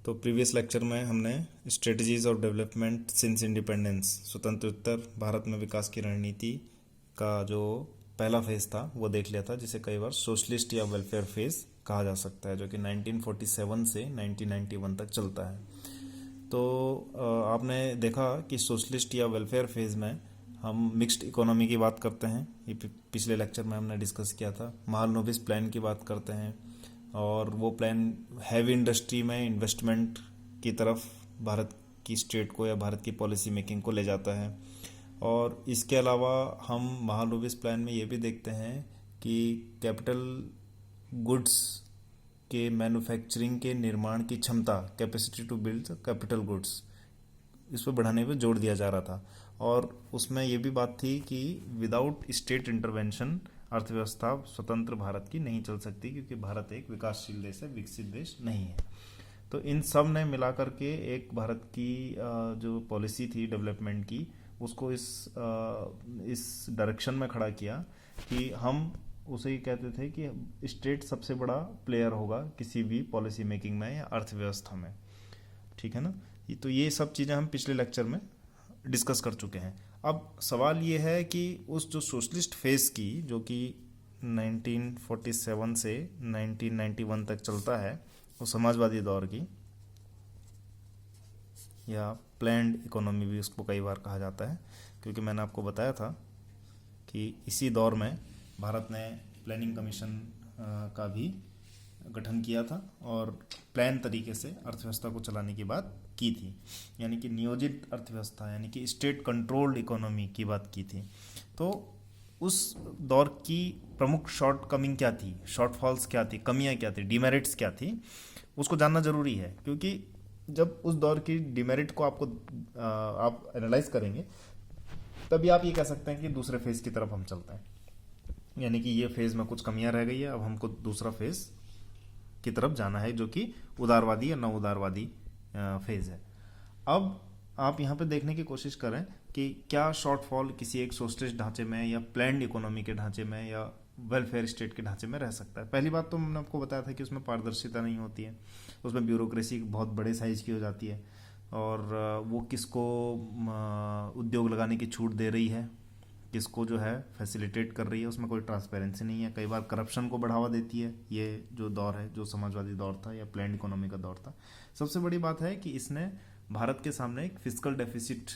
तो previous lecture में हमने strategies of development since independence स्वतंत्रोत्तर भारत में विकास की रणनीति का जो पहला फेज़ था वो देख लिया था, जिसे कई बार सोशलिस्ट या वेलफेयर फेज़ कहा जा सकता है, जो कि 1947 से 1991 तक चलता है। तो आपने देखा कि सोशलिस्ट या वेलफेयर फेज़ में हम मिक्स्ड इकोनॉमी की बात करते हैं, ये पिछले लेक्चर में हमने डिस्कस किया था। महालनोबिस प्लान की बात करते हैं और वो प्लान हैवी इंडस्ट्री में इन्वेस्टमेंट की तरफ भारत की स्टेट को या भारत की पॉलिसी मेकिंग को ले जाता है। और इसके अलावा हम महालनोबिस प्लान में ये भी देखते हैं कि कैपिटल गुड्स के मैन्युफैक्चरिंग के निर्माण की क्षमता, capacity to build capital goods, इस पर बढ़ाने पे जोर दिया जा रहा था। और उसमें ये भी बात थी कि विदाउट स्टेट इंटरवेंशन अर्थव्यवस्था स्वतंत्र भारत की नहीं चल सकती, क्योंकि भारत एक विकासशील देश है, विकसित देश नहीं है। तो इन सब ने मिलाकर के एक भारत की जो पॉलिसी थी डेवलपमेंट की, उसको इस डायरेक्शन में खड़ा किया कि हम उसे कहते थे कि स्टेट सबसे बड़ा प्लेयर होगा किसी भी पॉलिसी मेकिंग में या अर्थव्यवस्था में। ठीक है ना। तो ये सब चीज़ें हम पिछले लेक्चर में डिस्कस कर चुके हैं। अब सवाल ये है कि उस जो सोशलिस्ट फेज़ की, जो कि 1947 से 1991 तक चलता है, वो समाजवादी दौर की या प्लैंड इकोनॉमी भी उसको कई बार कहा जाता है, क्योंकि मैंने आपको बताया था कि इसी दौर में भारत ने प्लानिंग कमीशन का भी गठन किया था और प्लान तरीके से अर्थव्यवस्था को चलाने की बात की थी, यानी कि नियोजित अर्थव्यवस्था, यानी कि स्टेट कंट्रोल्ड इकोनॉमी की बात की थी। तो उस दौर की प्रमुख शॉर्टकमिंग क्या थी, शॉर्टफॉल्स क्या थी, कमियां क्या थी, डिमेरिट्स क्या थी, उसको जानना जरूरी है। क्योंकि जब उस दौर की डिमेरिट को आप एनालाइज करेंगे, तभी आप ये कह सकते हैं कि दूसरे फेज़ की तरफ हम चलते हैं, यानी कि ये फेज़ में कुछ कमियां रह गई है, अब हमको दूसरा फेज़ की तरफ जाना है, जो कि उदारवादी या नव उदारवादी फेज़ है। अब आप यहाँ पे देखने की कोशिश करें कि क्या शॉर्टफॉल किसी एक सोशलिस्ट ढांचे में या प्लैंड इकोनॉमी के ढांचे में या वेलफेयर स्टेट के ढांचे में रह सकता है। पहली बात तो मैंने आपको बताया था कि उसमें पारदर्शिता नहीं होती है, उसमें ब्यूरोक्रेसी बहुत बड़े साइज की हो जाती है, और वो किसको उद्योग लगाने की छूट दे रही है, किसको जो है फैसिलिटेट कर रही है, उसमें कोई ट्रांसपेरेंसी नहीं है, कई बार करप्शन को बढ़ावा देती है। ये जो दौर है, जो समाजवादी दौर था या प्लैंड इकोनॉमी का दौर था। सबसे बड़ी बात है कि इसने भारत के सामने एक फिस्कल डेफिसिट,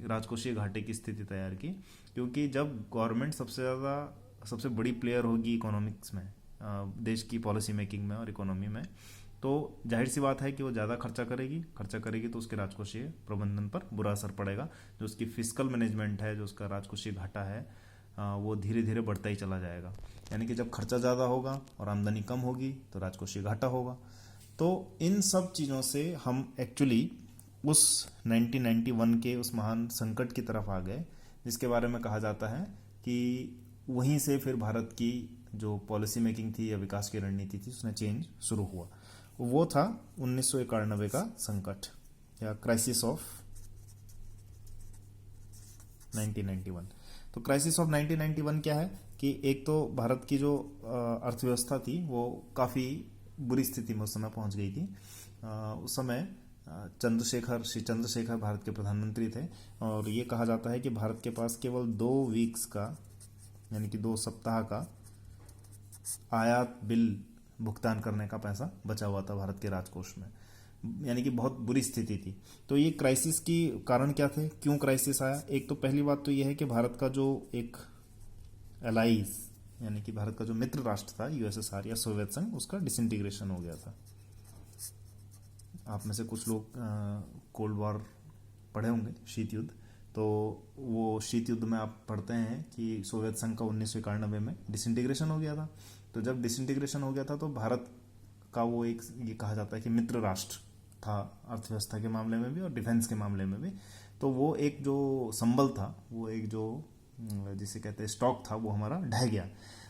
राजकोषीय घाटे की स्थिति तैयार की, क्योंकि जब गवर्नमेंट सबसे बड़ी प्लेयर होगी इकोनॉमिक्स में, देश की पॉलिसी मेकिंग में और इकोनॉमी में, तो जाहिर सी बात है कि वो ज़्यादा खर्चा करेगी तो उसके राजकोषीय प्रबंधन पर बुरा असर पड़ेगा। जो उसकी फिस्कल मैनेजमेंट है, जो उसका राजकोषीय घाटा है, वो धीरे धीरे बढ़ता ही चला जाएगा। यानी कि जब खर्चा ज़्यादा होगा और आमदनी कम होगी तो राजकोषीय घाटा होगा। तो इन सब चीज़ों से हम एक्चुअली उस 1991 के उस महान संकट की तरफ आ गए, जिसके बारे में कहा जाता है कि वहीं से फिर भारत की जो पॉलिसी मेकिंग थी या विकास की रणनीति थी, उसमें चेंज शुरू हुआ। वो था 1991 का संकट या क्राइसिस ऑफ 1991। तो क्राइसिस ऑफ 1991 क्या है कि एक तो भारत की जो अर्थव्यवस्था थी वो काफ़ी बुरी स्थिति में उस समय पहुंच गई थी। उस समय श्री चंद्रशेखर भारत के प्रधानमंत्री थे, और ये कहा जाता है कि भारत के पास केवल 2 वीक्स का, यानी कि 2 सप्ताह का आयात बिल भुगतान करने का पैसा बचा हुआ था भारत के राजकोष में, यानी कि बहुत बुरी स्थिति थी। तो ये क्राइसिस की कारण क्या थे, क्यों क्राइसिस आया? एक तो पहली बात तो ये है कि भारत का जो एक एलाइज, यानी कि भारत का जो मित्र राष्ट्र था, यूएसएसआर या सोवियत संघ, उसका डिसइंटीग्रेशन हो गया था। आप में से कुछ लोग कोल्ड वॉर पढ़े होंगे, शीत युद्ध। तो वो शीत युद्ध में आप पढ़ते हैं कि सोवियत संघ का 1991 में डिसइंटीग्रेशन हो गया था। तो जब डिसइंटीग्रेशन हो गया था तो भारत का वो एक, ये कहा जाता है कि मित्र राष्ट्र था अर्थव्यवस्था के मामले में भी और डिफेंस के मामले में भी। तो वो एक जो संबल था, वो एक जो जिसे कहते हैं स्टॉक था, वो हमारा ढह गया।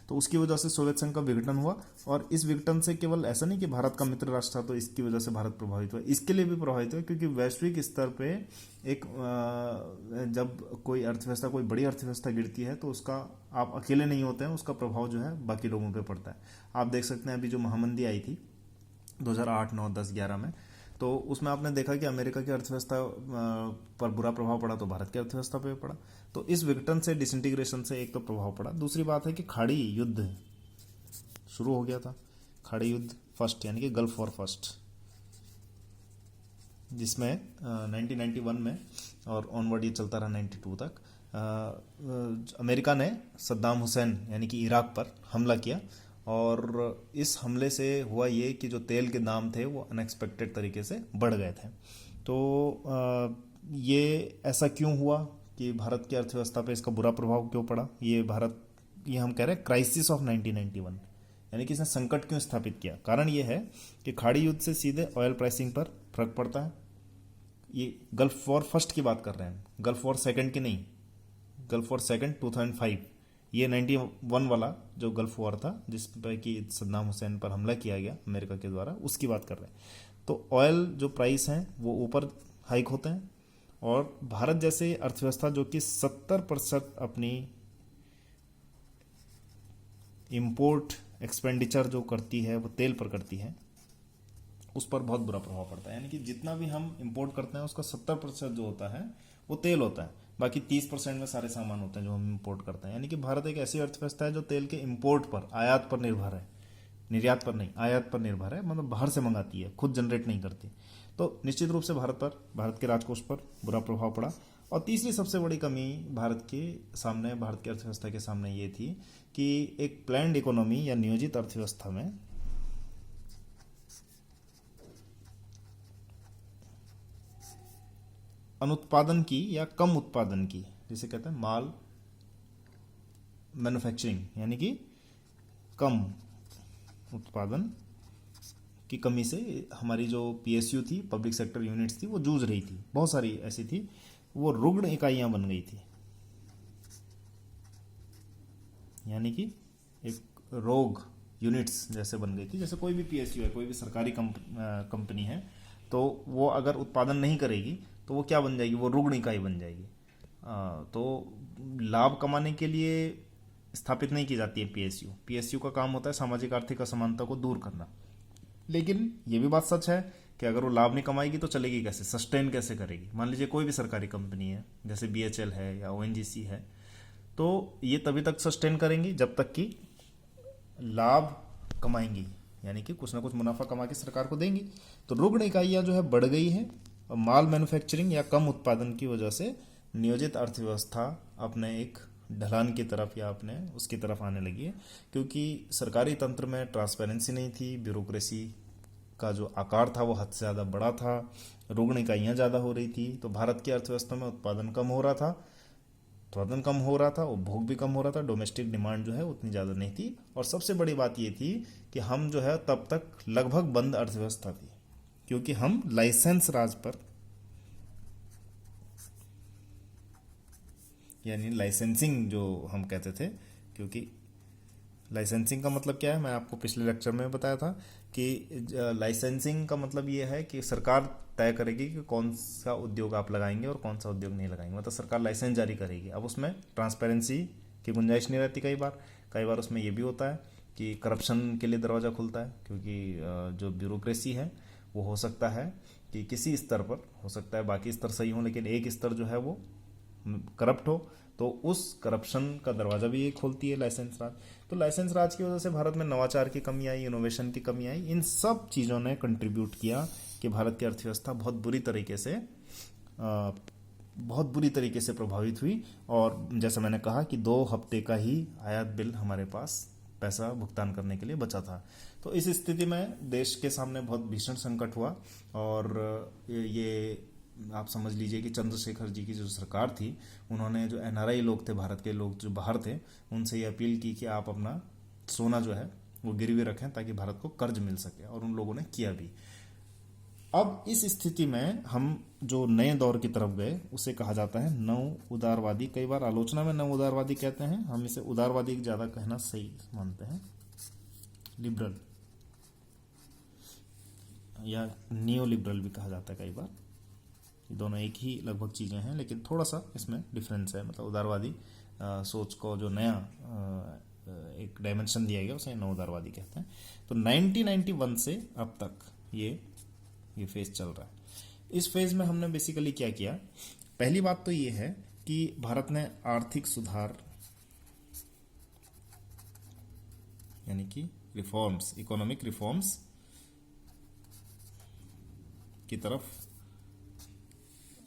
तो उसकी वजह से सोवियत संघ का विघटन हुआ, और इस विघटन से केवल ऐसा नहीं कि भारत का मित्र राष्ट्र था तो इसकी वजह से भारत प्रभावित हुआ, इसके लिए भी प्रभावित हुआ, क्योंकि वैश्विक स्तर पे एक जब कोई अर्थव्यवस्था, कोई बड़ी अर्थव्यवस्था गिरती है तो उसका, आप अकेले नहीं होते हैं, उसका प्रभाव जो है बाकी लोगों पे पड़ता है। आप देख सकते हैं अभी जो महामंदी आई थी 2008, 9, 10, 11 में, तो उसमें आपने देखा कि अमेरिका की अर्थव्यवस्था पर बुरा प्रभाव पड़ा तो भारत की अर्थव्यवस्था पे पड़ा। तो इस विघटन से, डिसइंटीग्रेशन से एक तो प्रभाव पड़ा। दूसरी बात है कि खाड़ी युद्ध शुरू हो गया था। खाड़ी युद्ध फर्स्ट यानी कि गल्फ वॉर फर्स्ट, जिसमें 1991 में और ऑनवर्ड ये चलता रहा 92 तक। अमेरिका ने सद्दाम हुसैन यानी कि इराक पर हमला किया, और इस हमले से हुआ ये कि जो तेल के दाम थे वो अनएक्सपेक्टेड तरीके से बढ़ गए थे। तो ये ऐसा क्यों हुआ कि भारत की अर्थव्यवस्था पे इसका बुरा प्रभाव क्यों पड़ा? ये हम कह रहे हैं क्राइसिस ऑफ 1991, यानी कि इसने संकट क्यों स्थापित किया। कारण ये है कि खाड़ी युद्ध से सीधे ऑयल प्राइसिंग पर फर्क पड़ता है। ये गल्फ वॉर फर्स्ट की बात कर रहे हैं, गल्फ वॉर सेकंड की नहीं। गल्फ वॉर सेकंड 2005, ये 91 वाला जो गल्फ वॉर था जिस पर कि सद्दाम हुसैन पर हमला किया गया अमेरिका के द्वारा, उसकी बात कर रहे हैं। तो ऑयल जो प्राइस हैं वो ऊपर हाइक होते हैं, और भारत जैसे अर्थव्यवस्था जो कि 70% अपनी इंपोर्ट एक्सपेंडिचर जो करती है वो तेल पर करती है, उस पर बहुत बुरा प्रभाव पड़ता है। यानी कि जितना भी हम इंपोर्ट करते हैं उसका 70% जो होता है वो तेल होता है, बाकी 30% में सारे सामान होते हैं जो हम इंपोर्ट करते हैं। यानी कि भारत एक ऐसी अर्थव्यवस्था है जो तेल के इंपोर्ट पर, आयात पर निर्भर है, निर्यात पर नहीं, आयात पर निर्भर है। मतलब बाहर से मंगाती है, खुद जनरेट नहीं करती। तो निश्चित रूप से भारत पर, भारत के राजकोष पर बुरा प्रभाव पड़ा। और तीसरी सबसे बड़ी कमी भारत के सामने, भारत की अर्थव्यवस्था के सामने ये थी कि एक प्लान्ड इकोनॉमी या नियोजित अर्थव्यवस्था में अनुत्पादन की या कम उत्पादन की, जिसे कहते हैं माल मैन्युफैक्चरिंग, यानी कि कम उत्पादन की कमी से हमारी जो पीएसयू थी, पब्लिक सेक्टर यूनिट्स थी, वो जूझ रही थी। बहुत सारी ऐसी थी, वो रुग्ण इकाइयां बन गई थी। यानी कि एक रोग यूनिट्स जैसे बन गई थी। जैसे कोई भी पीएसयू है, कोई भी सरकारी कंपनी है, तो वो अगर उत्पादन नहीं करेगी तो वो क्या बन जाएगी? वो रुग्ण इकाई बन जाएगी। तो लाभ कमाने के लिए स्थापित नहीं की जाती है पीएसयू। पीएसयू का काम होता है सामाजिक आर्थिक असमानता को दूर करना। लेकिन ये भी बात सच है कि अगर वो लाभ नहीं कमाएगी तो चलेगी कैसे, सस्टेन कैसे करेगी? मान लीजिए कोई भी सरकारी कंपनी है, जैसे बीएचएल है या ओएनजीसी है, तो ये तभी तक सस्टेन करेंगी जब तक कि लाभ कमाएंगी, यानी कि कुछ ना कुछ मुनाफा कमा के सरकार को देंगी। तो रुग्ण इकाइयां जो है बढ़ गई है, और माल मैन्युफैक्चरिंग या कम उत्पादन की वजह से नियोजित अर्थव्यवस्था अपने एक ढलान की तरफ या अपने उसकी तरफ आने लगी है। क्योंकि सरकारी तंत्र में ट्रांसपेरेंसी नहीं थी, ब्यूरोक्रेसी का जो आकार था वो हद से ज़्यादा बड़ा था, रुग्ण इकाइयाँ ज़्यादा हो रही थी। तो भारत की अर्थव्यवस्था में उत्पादन कम हो रहा था, उपभोग भी कम हो रहा था, डोमेस्टिक डिमांड जो है उतनी ज़्यादा नहीं थी। और सबसे बड़ी बात ये थी कि हम जो है तब तक लगभग बंद अर्थव्यवस्था थी, क्योंकि हम लाइसेंस राज पर, यानी लाइसेंसिंग जो हम कहते थे, क्योंकि लाइसेंसिंग का मतलब क्या है, मैं आपको पिछले लेक्चर में बताया था कि लाइसेंसिंग का मतलब ये है कि सरकार तय करेगी कि कौन सा उद्योग आप लगाएंगे और कौन सा उद्योग नहीं लगाएंगे। मतलब सरकार लाइसेंस जारी करेगी। अब उसमें ट्रांसपेरेंसी की गुंजाइश नहीं रहती। कई बार उसमें ये भी होता है कि करप्शन के लिए दरवाज़ा खुलता है, क्योंकि जो ब्यूरोक्रेसी है वो हो सकता है कि किसी स्तर पर हो सकता है, बाकी स्तर सही हो, लेकिन एक स्तर जो है वो करप्ट हो, तो उस करप्शन का दरवाज़ा भी ये खोलती है लाइसेंस राज। तो लाइसेंस राज की वजह से भारत में नवाचार की कमी आई, इनोवेशन की कमी आई। इन सब चीज़ों ने कंट्रीब्यूट किया कि भारत की अर्थव्यवस्था बहुत बुरी तरीके से प्रभावित हुई। और जैसा मैंने कहा कि 2 हफ्ते का ही आयात बिल हमारे पास पैसा भुगतान करने के लिए बचा था। तो इस स्थिति में देश के सामने बहुत भीषण संकट हुआ। और ये आप समझ लीजिए कि चंद्रशेखर जी की जो सरकार थी, उन्होंने जो एनआरआई लोग थे, भारत के लोग जो बाहर थे, उनसे ये अपील की कि आप अपना सोना जो है वो गिरवी रखें ताकि भारत को कर्ज मिल सके, और उन लोगों ने किया भी। अब इस स्थिति में हम जो नए दौर की तरफ गए उसे कहा जाता है नव उदारवादी। कई बार आलोचना में नव उदारवादी कहते हैं, हम इसे उदारवादी ज़्यादा कहना सही मानते हैं। लिबरल या नियो लिबरल भी कहा जाता है कई बार। ये दोनों एक ही लगभग चीज़ें हैं, लेकिन थोड़ा सा इसमें डिफरेंस है। मतलब उदारवादी सोच को जो नया एक डायमेंशन दिया गया उसे नव उदारवादी कहते हैं। तो 1991 से अब तक ये ये फेज चल रहा है। इस फेज में हमने बेसिकली क्या किया, पहली बात तो ये है कि भारत ने आर्थिक सुधार यानी कि रिफॉर्म्स, इकोनॉमिक रिफॉर्म्स की तरफ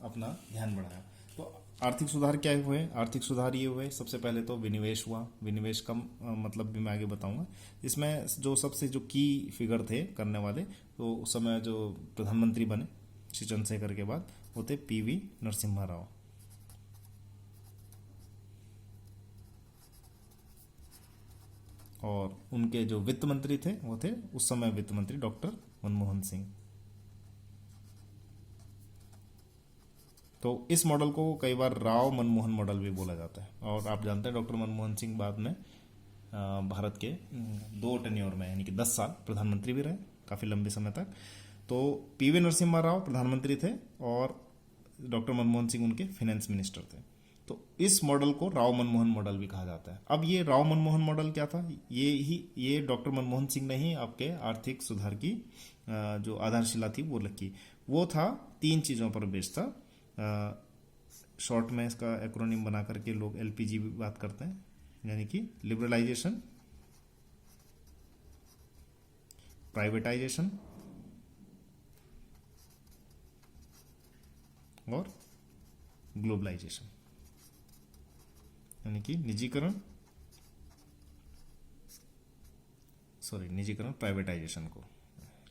अपना ध्यान बढ़ाया। तो आर्थिक सुधार क्या हुए? आर्थिक सुधार ये हुए, सबसे पहले तो विनिवेश हुआ। विनिवेश का मतलब भी मैं आगे बताऊंगा। इसमें जो सबसे जो की फिगर थे करने वाले, तो उस समय जो प्रधानमंत्री बने श्री चंद्रशेखर के बाद, वो थे पीवी नरसिम्हा राव। और उनके जो वित्त मंत्री थे वो थे उस समय वित्त मंत्री डॉक्टर मनमोहन सिंह। तो इस मॉडल को कई बार राव मनमोहन मॉडल भी बोला जाता है। और आप जानते हैं डॉक्टर मनमोहन सिंह बाद में भारत के 2 टेन्योर में यानी कि 10 साल प्रधानमंत्री भी रहे, काफ़ी लंबे समय तक। तो पीवी नरसिम्हा राव प्रधानमंत्री थे और डॉक्टर मनमोहन सिंह उनके फाइनेंस मिनिस्टर थे। तो इस मॉडल को राव मनमोहन मॉडल भी कहा जाता है। अब ये राव मनमोहन मॉडल क्या था? ये डॉक्टर मनमोहन सिंह ने ही आपके आर्थिक सुधार की जो आधारशिला थी वो रखी। वो था 3 चीज़ों पर बेस्ड था। शॉर्ट में इसका एक्रोनिम बना करके लोग एलपीजी भी बात करते हैं, यानी कि लिबरलाइजेशन, प्राइवेटाइजेशन और ग्लोबलाइजेशन, यानी कि निजीकरण, प्राइवेटाइजेशन को,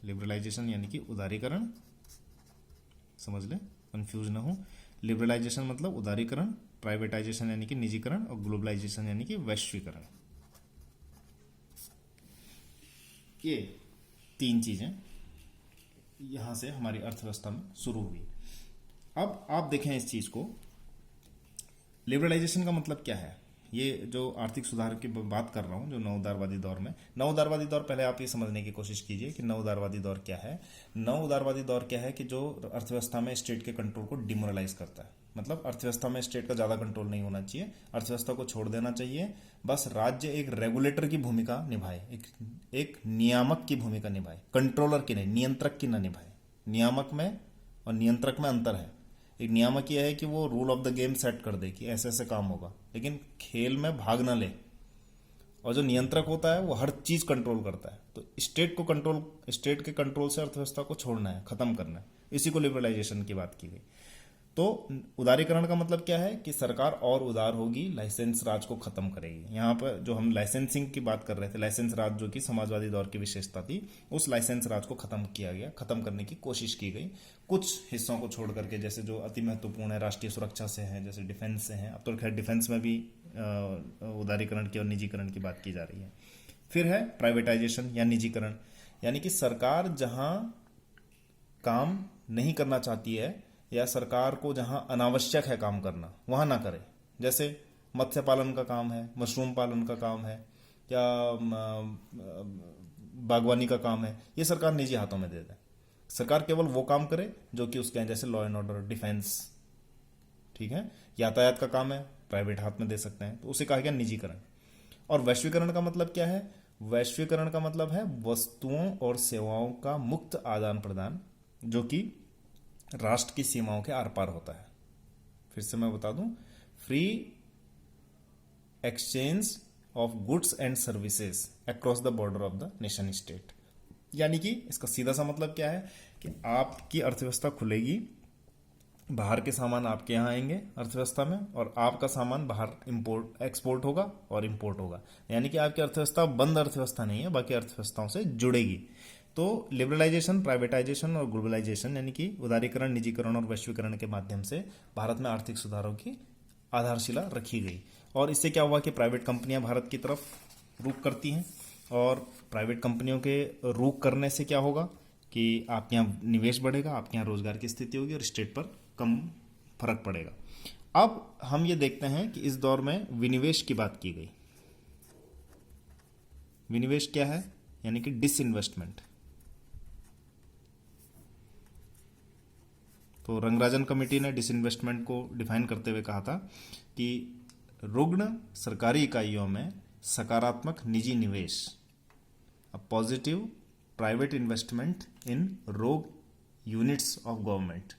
लिबरलाइजेशन यानी कि उदारीकरण, समझ ले, कंफ्यूज ना हो। लिबरलाइजेशन मतलब उदारीकरण, प्राइवेटाइजेशन यानी कि निजीकरण, और ग्लोबलाइजेशन यानी कि वैश्वीकरण। ये 3 चीजें यहां से हमारी अर्थव्यवस्था में शुरू हुई। अब आप देखें इस चीज को, लिबरलाइजेशन का मतलब क्या है? ये जो आर्थिक सुधार की बात कर रहा हूं, जो नवउदारवादी दौर में, नवउदारवादी दौर, पहले आप ये समझने की कोशिश कीजिए कि नवउदारवादी दौर क्या है। नवउदारवादी दौर क्या है कि जो अर्थव्यवस्था में स्टेट के कंट्रोल को डिमोरलाइज करता है। मतलब अर्थव्यवस्था में स्टेट का ज्यादा कंट्रोल नहीं होना चाहिए, अर्थव्यवस्था को छोड़ देना चाहिए। बस राज्य एक रेगुलेटर की भूमिका निभाए, एक नियामक की भूमिका निभाए, कंट्रोलर की नहीं, नियंत्रक की ना निभाए। नियामक में और नियंत्रक में अंतर है। एक नियामक यह है कि वो rule of the game set कर दे कि ऐसे ऐसे काम होगा, लेकिन खेल में भाग ना ले। और जो नियंत्रक होता है वो हर चीज कंट्रोल करता है। तो स्टेट के कंट्रोल से अर्थव्यवस्था को छोड़ना है, खत्म करना है। इसी को लिबरलाइजेशन की बात की गई। तो उदारीकरण का मतलब क्या है कि सरकार और उदार होगी, लाइसेंस राज को खत्म करेगी। यहाँ पर जो हम लाइसेंसिंग की बात कर रहे थे, लाइसेंस राज जो कि समाजवादी दौर की विशेषता थी, उस लाइसेंस राज को खत्म किया गया, खत्म करने की कोशिश की गई कुछ हिस्सों को छोड़ करके, जैसे जो अति महत्वपूर्ण है, राष्ट्रीय सुरक्षा से है, जैसे डिफेंस से है। अब तो खैर डिफेंस में भी उदारीकरण की और निजीकरण की बात की जा रही है। फिर है प्राइवेटाइजेशन या निजीकरण, यानी कि सरकार जहां काम नहीं करना चाहती है या सरकार को जहां अनावश्यक है काम करना, वहां ना करे। जैसे मत्स्य पालन का काम है, मशरूम पालन का काम है, या बागवानी का काम है, ये सरकार निजी हाथों में दे दे। सरकार केवल वो काम करे जो कि उसके हैं, जैसे लॉ एंड ऑर्डर, डिफेंस, ठीक है। यातायात का काम है, प्राइवेट हाथ में दे सकते हैं, तो उसे कहा गया निजीकरण। और वैश्वीकरण का मतलब क्या है? वैश्वीकरण का मतलब है वस्तुओं और सेवाओं का मुक्त आदान प्रदान, जो कि राष्ट्र की सीमाओं के आर पार होता है। फिर से मैं बता दूं, free exchange of goods and services across the border of the nation state. यानी कि इसका सीधा सा मतलब क्या है कि आपकी अर्थव्यवस्था खुलेगी, बाहर के सामान आपके यहाँ आएंगे अर्थव्यवस्था में, और आपका सामान बाहर इंपोर्ट एक्सपोर्ट होगा और इंपोर्ट होगा। यानी कि आपकी अर्थव्यवस्था बंद अर्थव्यवस्था नहीं है, बाकी अर्थव्यवस्थाओं से जुड़ेगी। तो लिबरलाइजेशन, प्राइवेटाइजेशन और ग्लोबलाइजेशन, यानी कि उदारीकरण, निजीकरण और वैश्वीकरण के माध्यम से भारत में आर्थिक सुधारों की आधारशिला रखी गई। और इससे क्या हुआ कि प्राइवेट कंपनियां भारत की तरफ रुख करती हैं, और प्राइवेट कंपनियों के रुख करने से क्या होगा कि आपके यहाँ निवेश बढ़ेगा, आपके यहाँ रोजगार की स्थिति होगी और स्टेट पर कम फर्क पड़ेगा। अब हम ये देखते हैं कि इस दौर में विनिवेश की बात की गई। विनिवेश क्या है? यानी कि डिसइन्वेस्टमेंट। तो रंगराजन कमेटी ने डिसइन्वेस्टमेंट को डिफाइन करते हुए कहा था कि रुग्ण सरकारी इकाइयों में सकारात्मक निजी निवेश, अ पॉजिटिव प्राइवेट इन्वेस्टमेंट इन रोग यूनिट्स ऑफ गवर्नमेंट,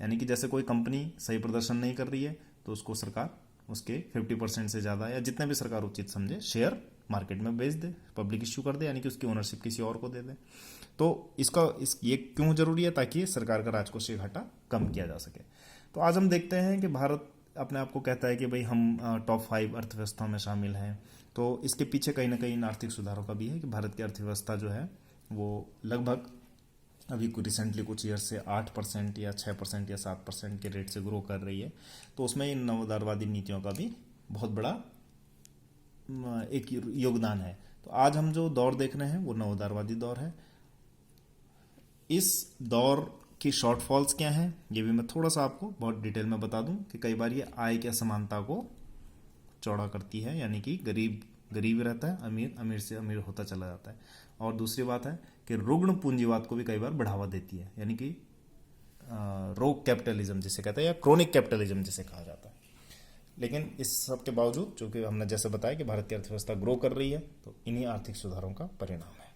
यानी कि जैसे कोई कंपनी सही प्रदर्शन नहीं कर रही है तो उसको सरकार उसके 50% से ज़्यादा या जितने भी सरकार उचित समझे शेयर मार्केट में बेच दे, पब्लिक इश्यू कर दे, यानी कि उसकी ओनरशिप किसी और को दे दे। तो ये क्यों जरूरी है? ताकि सरकार का राजकोषीय घाटा कम किया जा सके। तो आज हम देखते हैं कि भारत अपने आप को कहता है कि भाई हम टॉप 5 अर्थव्यवस्थाओं में शामिल हैं। तो इसके पीछे कहीं ना कहीं इन आर्थिक सुधारों का भी है कि भारत की अर्थव्यवस्था जो है वो लगभग अभी रिसेंटली कुछ ईयर से 8% या 6% या 7% के रेट से ग्रो कर रही है। तो उसमें इन नवोदारवादी नीतियों का भी बहुत बड़ा एक योगदान है। तो आज हम जो दौर देख रहे हैं वो नवोदारवादी दौर है। इस दौर की शॉर्टफॉल्स क्या हैं ये भी मैं थोड़ा सा आपको बहुत डिटेल में बता दूं कि कई बार ये आय की असमानता को चौड़ा करती है, यानी कि गरीब गरीब रहता है, अमीर अमीर से अमीर होता चला जाता है। और दूसरी बात है कि रुग्ण पूंजीवाद को भी कई बार बढ़ावा देती है, यानी कि रोग कैपिटलिज्म जिसे कहते हैं या क्रोनिक कैपिटलिज्म जिसे कहा जाता है। लेकिन इस सब के बावजूद जो कि हमने जैसे बताया कि भारत की अर्थव्यवस्था ग्रो कर रही है, तो इन्हीं आर्थिक सुधारों का परिणाम है।